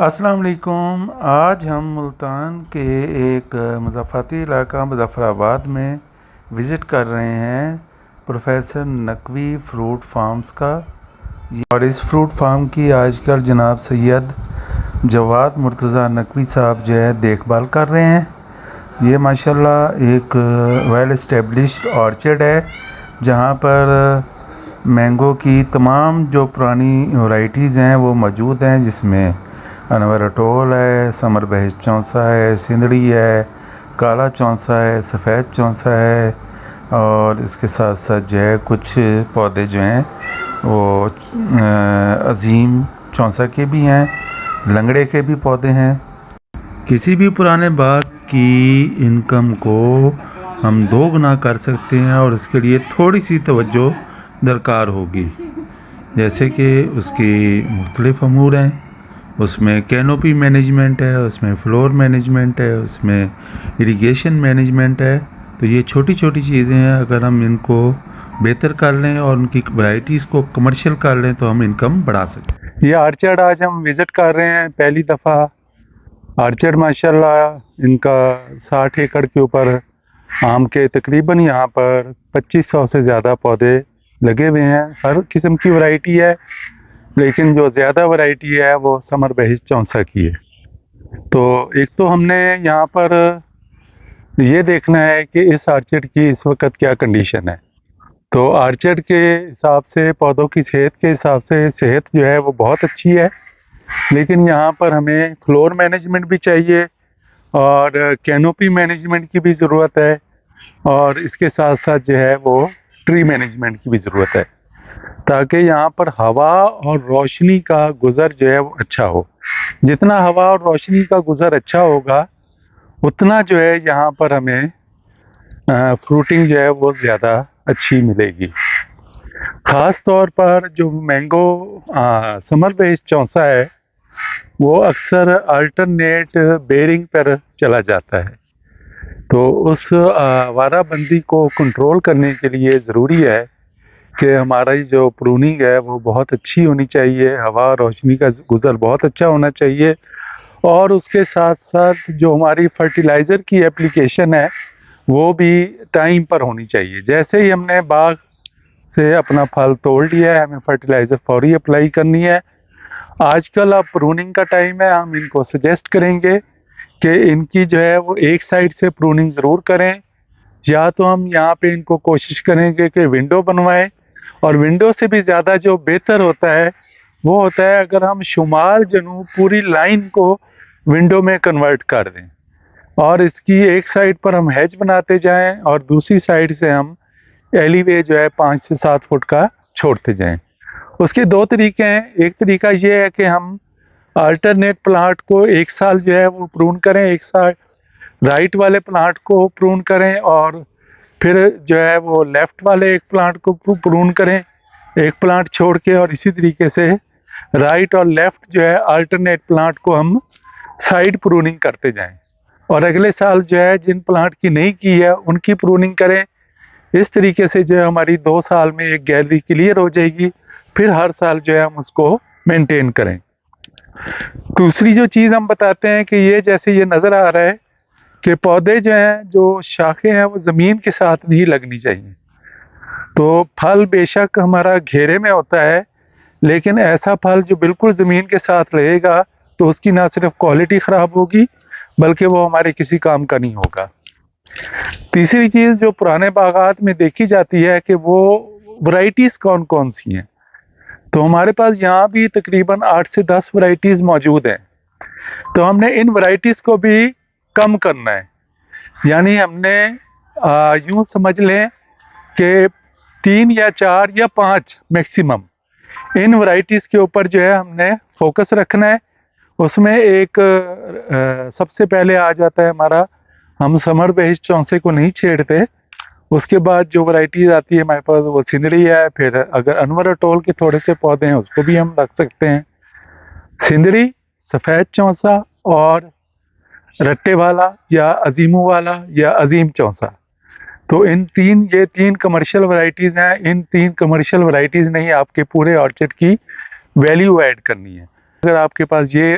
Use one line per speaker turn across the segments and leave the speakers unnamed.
السلام علیکم۔ آج ہم ملتان کے ایک مضافاتی علاقہ مظفرآباد میں وزٹ کر رہے ہیں پروفیسر نقوی فروٹ فارمز کا، اور اس فروٹ فارم کی آج کل جناب سید جواد مرتضیٰ نقوی صاحب جو ہے دیکھ بھال کر رہے ہیں۔ یہ ماشاءاللہ ایک ویل اسٹیبلشڈ آرچرڈ ہے جہاں پر مینگو کی تمام جو پرانی ورائٹیز ہیں وہ موجود ہیں، جس میں انور اٹول ہے، سمر بہشت چونسا ہے، سندڑی ہے، کالا چونسا ہے، سفید چونسا ہے، اور اس کے ساتھ ساتھ جو ہے کچھ پودے جو ہیں وہ عظیم چونسا کے بھی ہیں، لنگڑے کے بھی پودے ہیں۔ کسی بھی پرانے باغ کی انکم کو ہم 2 گنا کر سکتے ہیں، اور اس کے لیے تھوڑی سی توجہ درکار ہوگی، جیسے کہ اس کی مختلف امور ہیں۔ اس میں کینوپی مینجمنٹ ہے، اس میں فلور مینجمنٹ ہے، اس میں اریگیشن مینجمنٹ ہے۔ تو یہ چھوٹی چھوٹی چیزیں ہیں، اگر ہم ان کو بہتر کر لیں اور ان کی ورائٹیز کو کمرشل کر لیں تو ہم انکم بڑھا سکتے ہیں۔ یہ آرچرڈ آج ہم وزٹ کر رہے ہیں پہلی دفعہ۔ آرچرڈ ماشاءاللہ ان کا 60 ایکڑ کے اوپر آم کے تقریباً یہاں پر 2500 سے زیادہ پودے لگے ہوئے ہیں۔ ہر قسم کی ورائٹی ہے، لیکن جو زیادہ ورائٹی ہے وہ سمر بہشت چونسا کی ہے۔ تو ایک تو ہم نے یہاں پر یہ دیکھنا ہے کہ اس آرچرڈ کی اس وقت کیا کنڈیشن ہے۔ تو آرچرڈ کے حساب سے، پودوں کی صحت کے حساب سے صحت جو ہے وہ بہت اچھی ہے، لیکن یہاں پر ہمیں فلور مینجمنٹ بھی چاہیے اور کینوپی مینجمنٹ کی بھی ضرورت ہے، اور اس کے ساتھ ساتھ جو ہے وہ ٹری مینجمنٹ کی بھی ضرورت ہے، تاکہ یہاں پر ہوا اور روشنی کا گزر جو ہے وہ اچھا ہو۔ جتنا ہوا اور روشنی کا گزر اچھا ہوگا اتنا جو ہے یہاں پر ہمیں فروٹنگ جو ہے وہ زیادہ اچھی ملے گی۔ خاص طور پر جو مینگو سمر بہشت چونسا ہے وہ اکثر الٹرنیٹ بیرنگ پر چلا جاتا ہے، تو اس آوارہ بندی کو کنٹرول کرنے کے لیے ضروری ہے کہ ہماری جو پروننگ ہے وہ بہت اچھی ہونی چاہیے، ہوا روشنی کا گزر بہت اچھا ہونا چاہیے، اور اس کے ساتھ ساتھ جو ہماری فرٹیلائزر کی اپلیکیشن ہے وہ بھی ٹائم پر ہونی چاہیے۔ جیسے ہی ہم نے باغ سے اپنا پھل توڑ لیا ہے، ہمیں فرٹیلائزر فوری اپلائی کرنی ہے۔ آج کل اب پروننگ کا ٹائم ہے، ہم ان کو سجیسٹ کریں گے کہ ان کی جو ہے وہ ایک سائڈ سے پروننگ ضرور کریں، یا تو ہم یہاں پہ ان کو کوشش کریں گے کہ ونڈو بنوائیں، اور ونڈو سے بھی زیادہ جو بہتر ہوتا ہے وہ ہوتا ہے اگر ہم شمال جنوب پوری لائن کو ونڈو میں کنورٹ کر دیں، اور اس کی ایک سائڈ پر ہم ہیج بناتے جائیں اور دوسری سائڈ سے ہم ایلی وے جو ہے 5 سے 7 فٹ کا چھوڑتے جائیں۔ اس کے 2 طریقے ہیں۔ ایک طریقہ یہ ہے کہ ہم الٹرنیٹ پلانٹ کو ایک سال جو ہے وہ پرون کریں، ایک سال رائٹ والے پلانٹ کو پرون کریں، اور پھر جو ہے وہ لیفٹ والے ایک پلانٹ کو پرون کریں ایک پلانٹ چھوڑ کے، اور اسی طریقے سے رائٹ اور لیفٹ جو ہے الٹرنیٹ پلانٹ کو ہم سائیڈ پروننگ کرتے جائیں، اور اگلے سال جو ہے جن پلانٹ کی نہیں کی ہے ان کی پروننگ کریں۔ اس طریقے سے جو ہے ہماری 2 سال میں ایک گیلری کلیئر ہو جائے گی، پھر ہر سال جو ہے ہم اس کو مینٹین کریں۔ دوسری جو چیز ہم بتاتے ہیں کہ یہ جیسے یہ نظر آ رہا ہے کہ پودے جو ہیں، جو شاخیں ہیں، وہ زمین کے ساتھ نہیں لگنی چاہیے۔ تو پھل بے شک ہمارا گھیرے میں ہوتا ہے، لیکن ایسا پھل جو بالکل زمین کے ساتھ رہے گا تو اس کی نہ صرف کوالٹی خراب ہوگی بلکہ وہ ہمارے کسی کام کا نہیں ہوگا۔ تیسری چیز جو پرانے باغات میں دیکھی جاتی ہے کہ وہ ورائٹیز کون کون سی ہیں، تو ہمارے پاس یہاں بھی تقریباً 8 سے 10 ورائٹیز موجود ہیں۔ تو ہم نے ان ورائٹیز کو بھی کم کرنا ہے، یعنی ہم نے یوں سمجھ لیں کہ 3 یا 4 یا 5 میکسیمم ان ورائٹیز کے اوپر جو ہے ہم نے فوکس رکھنا ہے۔ اس میں ایک سب سے پہلے آ جاتا ہے ہمارا، ہم سمر بہشت چونسے کو نہیں چھیڑتے، اس کے بعد جو ورائٹیز آتی ہے ہمارے پاس وہ سندڑی ہے، پھر اگر انور اٹول کے تھوڑے سے پودے ہیں اس کو بھی ہم رکھ سکتے ہیں۔ سندڑی، سفید چونسا اور رٹے والا یا عظیموں والا یا عظیم چونسا، تو یہ تین کمرشل ورائٹیز ہیں۔ ان 3 کمرشل ورائٹیز نے ہی آپ کے پورے آرچرڈ کی ویلیو ایڈ کرنی ہے۔
اگر آپ کے پاس یہ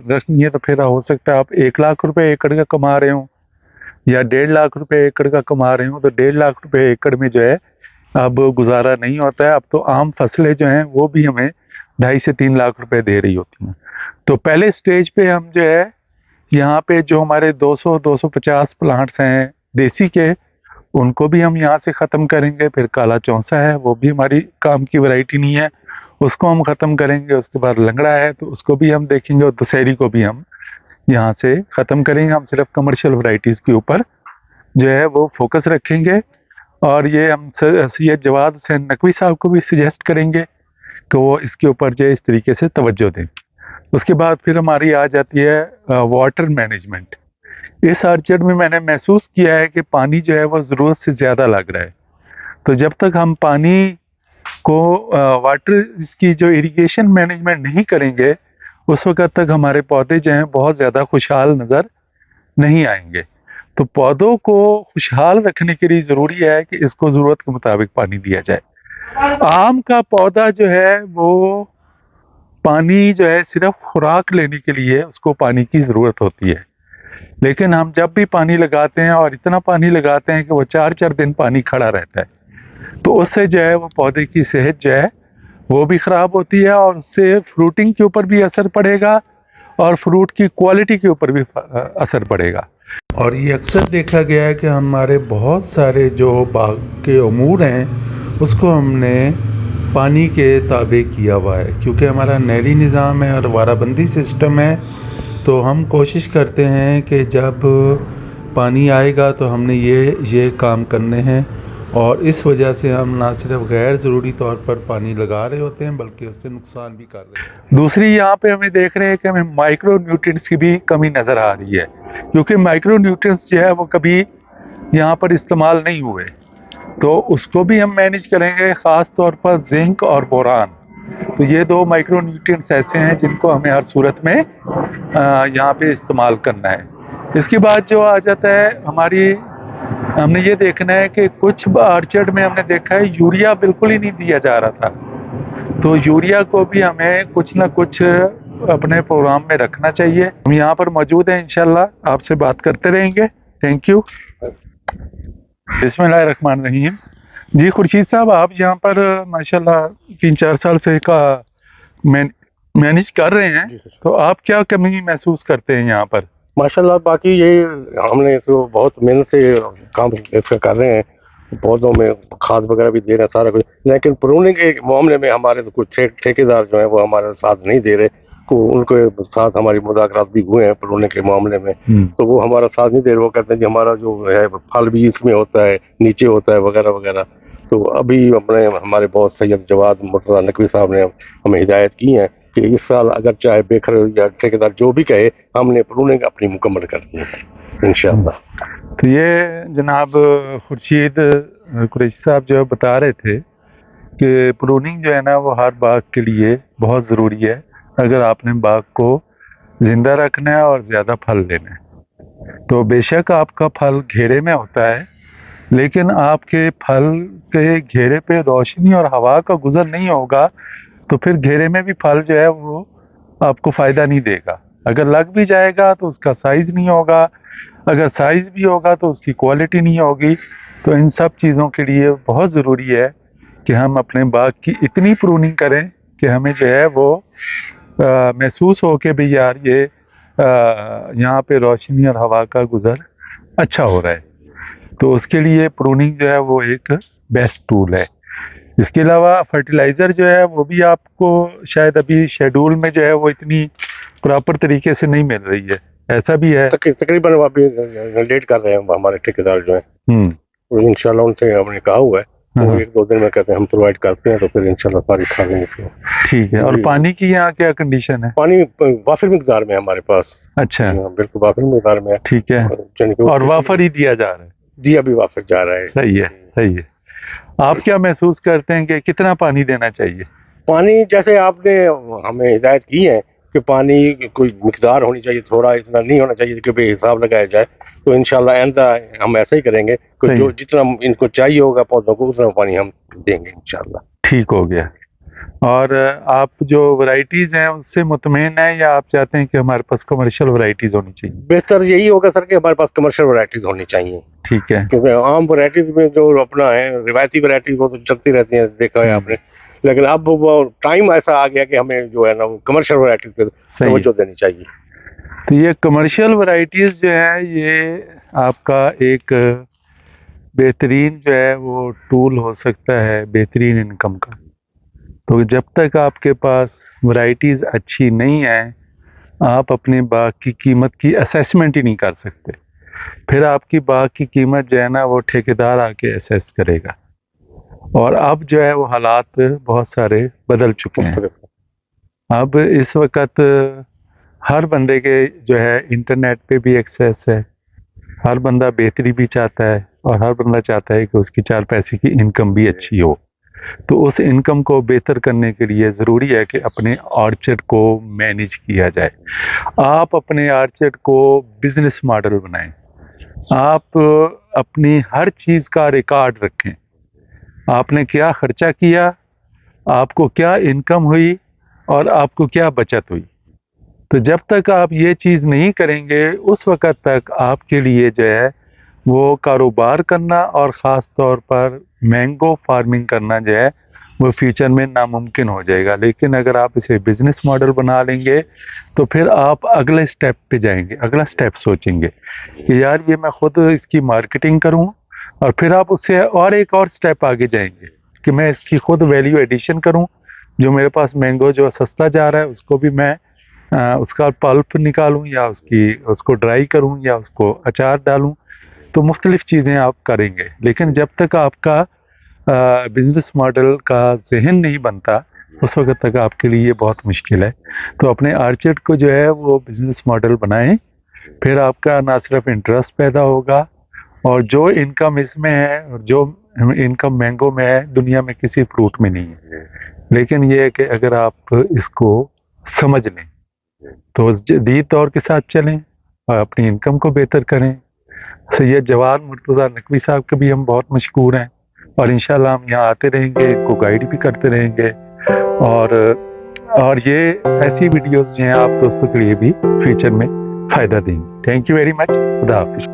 درخت نہیں ہے تو پھر ہو سکتا ہے آپ 1 لاکھ روپے ایکڑ کا کما رہے ہوں یا 1.5 لاکھ روپے ایکڑ کا کما رہے ہوں. تو 1.5 لاکھ روپے ایکڑ میں جو ہے اب گزارا نہیں ہوتا ہے. اب تو عام فصلیں جو ہیں وہ بھی ہمیں 2.5 سے 3 لاکھ روپے دے رہی ہوتی ہیں. تو پہلے سٹیج پہ ہم جو ہے یہاں پہ جو ہمارے 250 پلانٹس ہیں دیسی کے, ان کو بھی ہم یہاں سے ختم کریں گے. پھر کالا چونسا ہے, وہ بھی ہماری کام کی ورائٹی نہیں ہے, اس کو ہم ختم کریں گے. اس کے بعد لنگڑا ہے تو اس کو بھی ہم دیکھیں گے, اور دسہری کو بھی ہم یہاں سے ختم کریں گے. ہم صرف کمرشل ورائٹیز کے اوپر جو ہے وہ فوکس رکھیں گے. اور یہ ہم سید جواد حسین نقوی صاحب کو بھی سجیسٹ کریں گے کہ وہ اس کے اوپر جو ہے اس طریقے سے توجہ دیں. اس کے بعد پھر ہماری آ جاتی ہے واٹر مینجمنٹ. اس آرچرڈ میں نے محسوس کیا ہے کہ پانی جو ہے وہ ضرورت سے زیادہ لگ رہا ہے. تو جب تک ہم پانی کو واٹر اس کی جو اریگیشن مینجمنٹ نہیں کریں گے, اس وقت تک ہمارے پودے جو ہیں بہت زیادہ خوشحال نظر نہیں آئیں گے. تو پودوں کو خوشحال رکھنے کے لیے ضروری ہے کہ اس کو ضرورت کے مطابق پانی دیا جائے. آم کا پودا جو ہے وہ پانی جو ہے صرف خوراک لینے کے لیے اس کو پانی کی ضرورت ہوتی ہے. لیکن ہم جب بھی پانی لگاتے ہیں اور اتنا پانی لگاتے ہیں کہ وہ 4 دن پانی کھڑا رہتا ہے, تو اس سے جو ہے وہ پودے کی صحت جو ہے وہ بھی خراب ہوتی ہے, اور اس سے فروٹنگ کے اوپر بھی اثر پڑے گا اور فروٹ کی کوالٹی کے اوپر بھی اثر پڑے گا.
اور یہ اکثر دیکھا گیا ہے کہ ہمارے بہت سارے جو باغ کے امور ہیں اس کو ہم نے پانی کے تابع کیا ہوا ہے, کیونکہ ہمارا نہری نظام ہے اور وارہ بندی سسٹم ہے. تو ہم کوشش کرتے ہیں کہ جب پانی آئے گا تو ہم نے یہ کام کرنے ہیں, اور اس وجہ سے ہم نہ صرف غیر ضروری طور پر پانی لگا رہے ہوتے ہیں بلکہ اس سے نقصان بھی کر رہے ہیں.
دوسری یہاں پہ ہمیں دیکھ رہے ہیں کہ ہمیں مائکرو نیوٹرینٹس کی بھی کمی نظر آ رہی ہے, کیونکہ مائکرو نیوٹرینٹس جو ہے وہ کبھی یہاں پر استعمال نہیں ہوئے. تو اس کو بھی ہم مینیج کریں گے, خاص طور پر زنک اور بوران. تو یہ 2 مائکرو نیوٹرینٹس ایسے ہیں جن کو ہمیں ہر صورت میں یہاں پہ استعمال کرنا ہے. اس کے بعد جو آ جاتا ہے ہم نے یہ دیکھنا ہے کہ کچھ آرچرڈ میں ہم نے دیکھا ہے یوریا بالکل ہی نہیں دیا جا رہا تھا. تو یوریا کو بھی ہمیں کچھ نہ کچھ اپنے پروگرام میں رکھنا چاہیے. ہم یہاں پر موجود ہیں, انشاءاللہ آپ سے بات کرتے رہیں گے. Thank you. بسم اللہ الرحمن الرحیم. جی خورشید صاحب, آپ یہاں پر ماشاءاللہ 3-4 سال سے کا مینیج کر رہے ہیں, تو آپ کیا کمی محسوس کرتے ہیں یہاں پر؟
ماشاءاللہ باقی یہ ہم نے تو بہت محنت سے کام اس کا کر رہے ہیں, پودوں میں کھاد وغیرہ بھی دے رہے ہیں سارا کچھ, لیکن پروننگ کے معاملے میں ہمارے تو کچھ ٹھیکیدار جو ہیں وہ ہمارے ساتھ نہیں دے رہے. ان کے ساتھ ہماری مذاکرات بھی ہوئے ہیں پروننگ کے معاملے میں, تو وہ ہمارا ساتھ نہیں دے رہے. وہ کہتے ہیں کہ ہمارا جو ہے پھل بھی اس میں ہوتا ہے, نیچے ہوتا ہے وغیرہ وغیرہ. تو ابھی ہمارے بہت سید جواد مرتضیٰ نقوی صاحب نے ہمیں ہدایت کی ہیں کہ اس سال اگر چاہے بیکھر یا ٹھیکیدار جو بھی کہے, ہم نے پروننگ اپنی مکمل کرنی ہے انشاءاللہ.
تو یہ جناب خورشید قریشی صاحب جو بتا رہے تھے کہ پروننگ جو ہے نا وہ ہر باغ کے لیے بہت ضروری ہے اگر آپ نے باغ کو زندہ رکھنا ہے اور زیادہ پھل لینا ہے. تو بے شک آپ کا پھل گھیرے میں ہوتا ہے, لیکن آپ کے پھل کے گھیرے پہ روشنی اور ہوا کا گزر نہیں ہوگا تو پھر گھیرے میں بھی پھل جو ہے وہ آپ کو فائدہ نہیں دے گا. اگر لگ بھی جائے گا تو اس کا سائز نہیں ہوگا, اگر سائز بھی ہوگا تو اس کی کوالٹی نہیں ہوگی. تو ان سب چیزوں کے لیے بہت ضروری ہے کہ ہم اپنے باغ کی اتنی پروننگ کریں کہ ہمیں جو ہے وہ محسوس ہو کہ بھئی یار یہ یہاں پہ روشنی اور ہوا کا گزر اچھا ہو رہا ہے. تو اس کے لیے پروننگ جو ہے وہ ایک بیسٹ ٹول ہے. اس کے علاوہ فرٹیلائزر جو ہے وہ بھی آپ کو شاید ابھی شیڈول میں جو ہے وہ اتنی پراپر طریقے سے نہیں مل رہی ہے, ایسا بھی ہے؟
تقریباً ابھی لیٹ کر رہے ہیں ہمارے ٹھیکیدار جو ہیں, انشاءاللہ ان سے ہم نے کہا ہوا ہے وہ 1-2 دن میں کہتے ہیں ہم پرووائڈ کرتے ہیں, تو پھر انشاءاللہ ساری کھا لیں گے.
ٹھیک ہے. اور پانی کی یہاں کیا کنڈیشن ہے؟
پانی وافر مقدار میں ہمارے پاس.
اچھا,
بالکل وافر مقدار میں.
ٹھیک ہے. اور وافر ہی دیا جا رہا ہے؟
جی ابھی وافر جا رہا ہے.
صحیح ہے, صحیح ہے. آپ کیا محسوس کرتے ہیں کہ کتنا پانی دینا چاہیے؟
پانی جیسے آپ نے ہمیں ہدایت کی ہے کہ پانی کوئی مقدار ہونی چاہیے, تھوڑا اتنا نہیں ہونا چاہیے کہ بے حساب لگایا جائے. تو انشاءاللہ آئندہ ہم ایسا ہی کریں گے کہ جو جتنا ان کو چاہیے ہوگا پودوں کو اتنا پانی ہم دیں گے انشاءاللہ.
ٹھیک ہو گیا. اور آپ جو ورائٹیز ہیں اس سے مطمئن ہیں یا آپ چاہتے ہیں کہ ہمارے پاس کمرشل ورائٹیز ہونی چاہیے؟
بہتر یہی ہوگا سر کہ ہمارے پاس کمرشل ورائٹیز ہونی چاہیے،
ٹھیک ہے.
کیونکہ عام ورائٹیز میں جو اپنا ہے روایتی ورائٹیز وہ تو چلتی رہتی ہیں، دیکھا ہے آپ نے، لیکن اب وہ ٹائم ایسا آ گیا کہ ہمیں جو ہے نا وہ کمرشل ورائٹیز پہ
صحیح ہے.
توجہ دینی چاہیے.
تو یہ کمرشل ورائٹیز جو ہے یہ آپ کا ایک بہترین جو ہے وہ ٹول ہو سکتا ہے بہترین انکم کا. تو جب تک آپ کے پاس ورائٹیز اچھی نہیں ہیں آپ اپنے باغ کی قیمت کی اسیسمنٹ ہی نہیں کر سکتے. پھر آپ کی باغ کی قیمت جو ہے نا وہ ٹھیکیدار آ کے اسیس کرے گا. اور اب جو ہے وہ حالات بہت سارے بدل چکے ہیں. اب اس وقت ہر بندے کے جو ہے انٹرنیٹ پہ بھی ایکسیس ہے، ہر بندہ بہتری بھی چاہتا ہے اور ہر بندہ چاہتا ہے کہ اس کی 4 پیسے کی انکم بھی اچھی ہو. تو اس انکم کو بہتر کرنے کے لیے ضروری ہے کہ اپنے آرچرڈ کو مینیج کیا جائے. آپ اپنے آرچرڈ کو بزنس ماڈل بنائیں. آپ اپنی ہر چیز کا ریکارڈ رکھیں. آپ نے کیا خرچہ کیا، آپ کو کیا انکم ہوئی اور آپ کو کیا بچت ہوئی. تو جب تک آپ یہ چیز نہیں کریں گے اس وقت تک آپ کے لیے جو ہے وہ کاروبار کرنا اور خاص طور پر مینگو فارمنگ کرنا جو ہے وہ فیوچر میں ناممکن ہو جائے گا. لیکن اگر آپ اسے بزنس ماڈل بنا لیں گے تو پھر آپ اگلے سٹیپ پہ جائیں گے، اگلا سٹیپ سوچیں گے کہ یار یہ میں خود اس کی مارکیٹنگ کروں، اور پھر آپ اس سے اور ایک اور سٹیپ آگے جائیں گے کہ میں اس کی خود ویلیو ایڈیشن کروں. جو میرے پاس مینگو جو سستا جا رہا ہے اس کو بھی میں اس کا پلپ نکالوں یا اس کو ڈرائی کروں یا اس کو اچار ڈالوں. تو مختلف چیزیں آپ کریں گے، لیکن جب تک آپ کا بزنس ماڈل کا ذہن نہیں بنتا اس وقت تک آپ کے لیے یہ بہت مشکل ہے. تو اپنے آرچرڈ کو جو ہے وہ بزنس ماڈل بنائیں، پھر آپ کا نہ صرف انٹرسٹ پیدا ہوگا اور جو انکم اس میں ہے اور جو انکم مینگو میں ہے دنیا میں کسی فروٹ میں نہیں ہے. لیکن یہ ہے کہ اگر آپ اس کو سمجھ لیں تو جدید دور کے ساتھ چلیں اور اپنی انکم کو بہتر کریں. سید جواد مرتضیٰ نقوی صاحب کے بھی ہم بہت مشکور ہیں اور انشاءاللہ ہم یہاں آتے رہیں گے، ان کو گائیڈ بھی کرتے رہیں گے اور یہ ایسی ویڈیوز جو ہیں آپ دوستوں کے لیے بھی فیوچر میں فائدہ دیں گے. Thank you very much. خدا حافظ.